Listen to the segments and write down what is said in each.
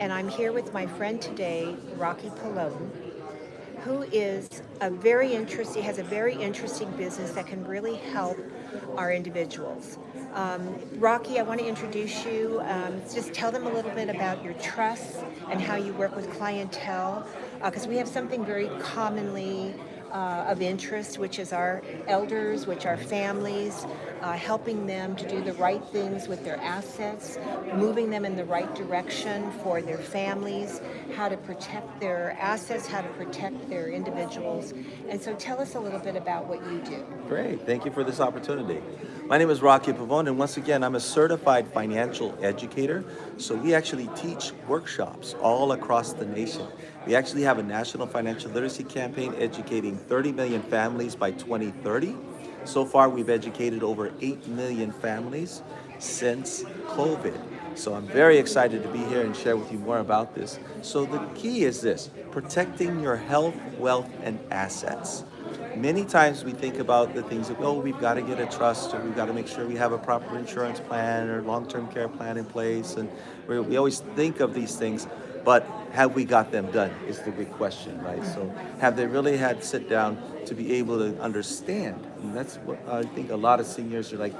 and I'm here with my friend today, Rocky Pavone, who is a very interesting, has a very interesting business that can really help our individuals. Rocky, I want to introduce you. Just tell them a little bit about your trusts and how you work with clientele, because we have something very commonly of interest, which is our elders, which are families, helping them to do the right things with their assets, moving them in the right direction for their families, how to protect their assets, how to protect their individuals. And so tell us a little bit about what you do. Great, thank you for this opportunity. My name is Rocky Pavone, and once again, I'm a certified financial educator. So we actually teach workshops all across the nation. We actually have a national financial literacy campaign educating 30 million families by 2030. So far, we've educated over 8 million families since COVID. So I'm very excited to be here and share with you more about this. So the key is this: protecting your health, wealth, and assets. Many times we think about the things that, oh, we've got to get a trust, or we've got to make sure we have a proper insurance plan or long-term care plan in place. And we always think of these things, but have we got them done is the big question, right? So have they really had sit down to be able to understand? And that's what I think a lot of seniors are like,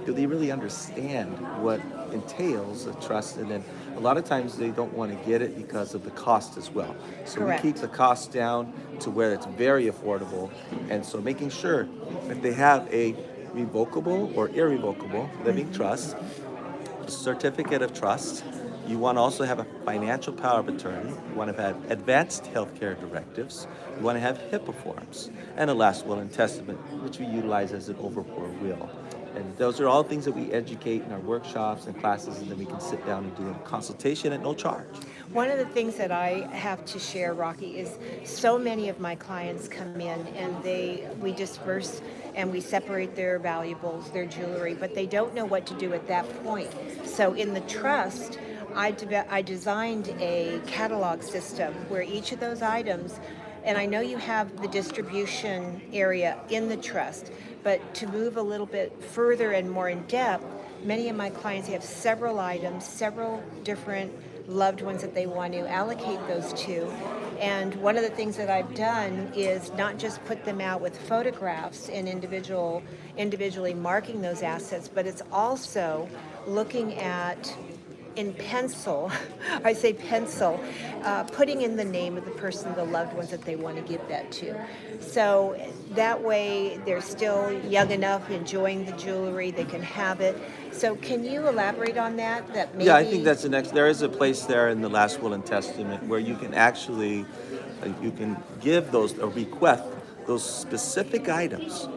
do they really understand what entails a trust? And then a lot of times they don't want to get it because of the cost as well. So Correct. we keep the cost down to where it's very affordable. And so making sure that they have a revocable or irrevocable living trust, a certificate of trust. You want to also have a financial power of attorney. You want to have advanced healthcare directives. You want to have HIPAA forms, and a last will and testament, which we utilize as an overpour will. And those are all things that we educate in our workshops and classes, and then we can sit down and do a consultation at no charge. One of the things that I have to share, Rocky, is so many of my clients come in and we disperse and we separate their valuables, their jewelry, but they don't know what to do at that point. So in the trust, I designed a catalog system where each of those items, and I know you have the distribution area in the trust, but to move a little bit further and more in depth, many of my clients have several items, several different loved ones that they want to allocate those to. And one of the things that I've done is not just put them out with photographs and individually marking those assets, but it's also looking at in pencil, I say pencil, putting in the name of the person, the loved ones that they want to give that to. So that way they're still young enough, enjoying the jewelry, they can have it. So can you elaborate on that? That maybe... Yeah, I think that's the next. There is a place there in the last will and testament where you can actually, you can give those or bequeath those specific items.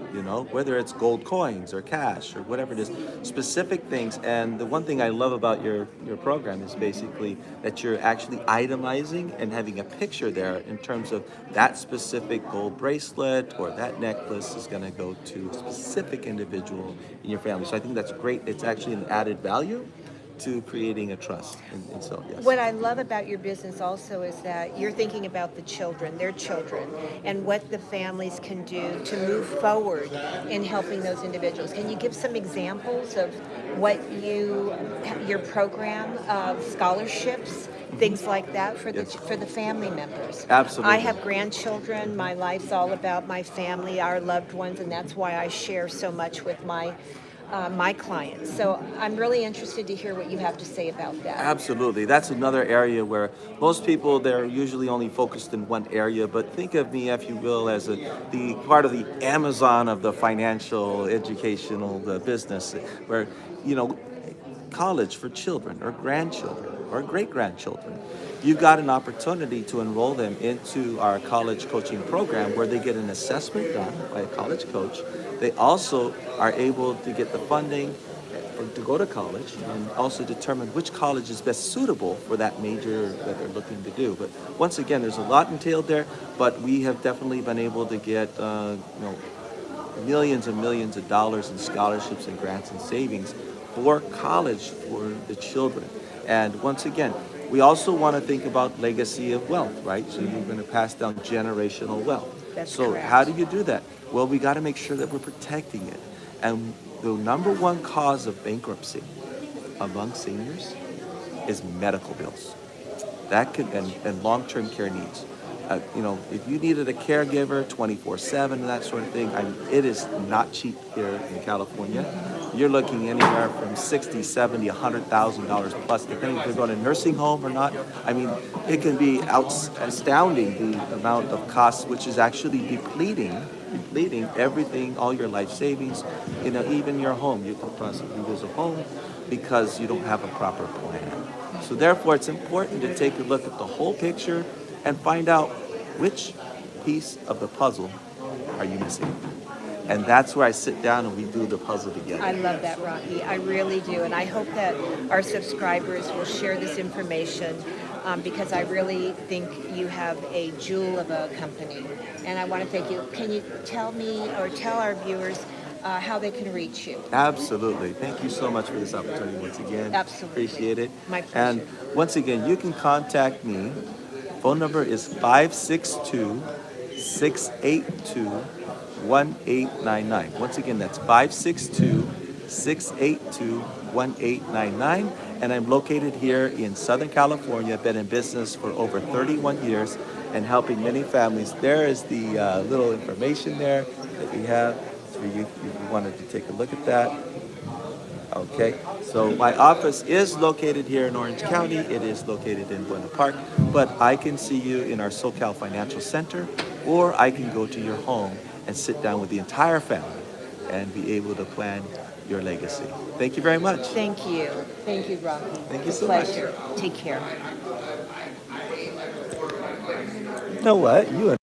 Whether it's gold coins or cash or whatever it is, specific things. And the one thing I love about your program is basically that you're actually itemizing and having a picture there in terms of that specific gold bracelet or that necklace is going to go to a specific individual in your family. So I think that's great. It's actually an added value to creating a trust. And so, yes. What I love about your business also is that you're thinking about the children, their children, and what the families can do to move forward in helping those individuals. Can you give some examples of what your program of scholarships, things like that for Yes. for the family members? Absolutely. I have grandchildren. My life's all about my family, our loved ones, and that's why I share so much with my clients. So I'm really interested to hear what you have to say about that. Absolutely. That's another area where most people, they're usually only focused in one area, but think of me, if you will, as the part of the Amazon of the financial educational business, where, college for children or grandchildren or great-grandchildren. You've got an opportunity to enroll them into our college coaching program where they get an assessment done by a college coach. They also are able to get the funding to go to college and also determine which college is best suitable for that major that they're looking to do. But once again, there's a lot entailed there, but we have definitely been able to get millions and millions of dollars in scholarships and grants and savings for college for the children. And once again, we also want to think about legacy of wealth, right? So you're going to pass down generational wealth. That's so correct. How do you do that? Well, we got to make sure that we're protecting it. And the number one cause of bankruptcy among seniors is medical bills. That could, and long-term care needs. You know, if you needed a caregiver 24/7 and that sort of thing, it is not cheap here in California. You're looking anywhere from 60, 70, $100,000 plus, depending if you're going to nursing home or not. I mean, it can be astounding the amount of costs, which is actually depleting everything, all your life savings. You know, even your home, you could possibly lose a home because you don't have a proper plan. So therefore, it's important to take a look at the whole picture and find out which piece of the puzzle are you missing. And that's where I sit down and we do the puzzle together. I love that, Rocky. I really do. And I hope that our subscribers will share this information because I really think you have a jewel of a company. And I want to thank you. Can you tell me or tell our viewers how they can reach you? Absolutely. Thank you so much for this opportunity once again. Absolutely. Appreciate it. My pleasure. And once again, you can contact me. Phone number is 562-682-1899. Once again, that's 562-682-1899. And I'm located here in Southern California. Been in business for over 31 years and helping many families. There is the little information there that we have. So if you wanted to take a look at that. Okay, so my office is located here in Orange County. It is located in Buena Park, but I can see you in our SoCal Financial Center, or I can go to your home and sit down with the entire family and be able to plan your legacy. Thank you very much. Thank you. Thank you, Rocky. Thank you so much. Pleasure. Take care. You know what? You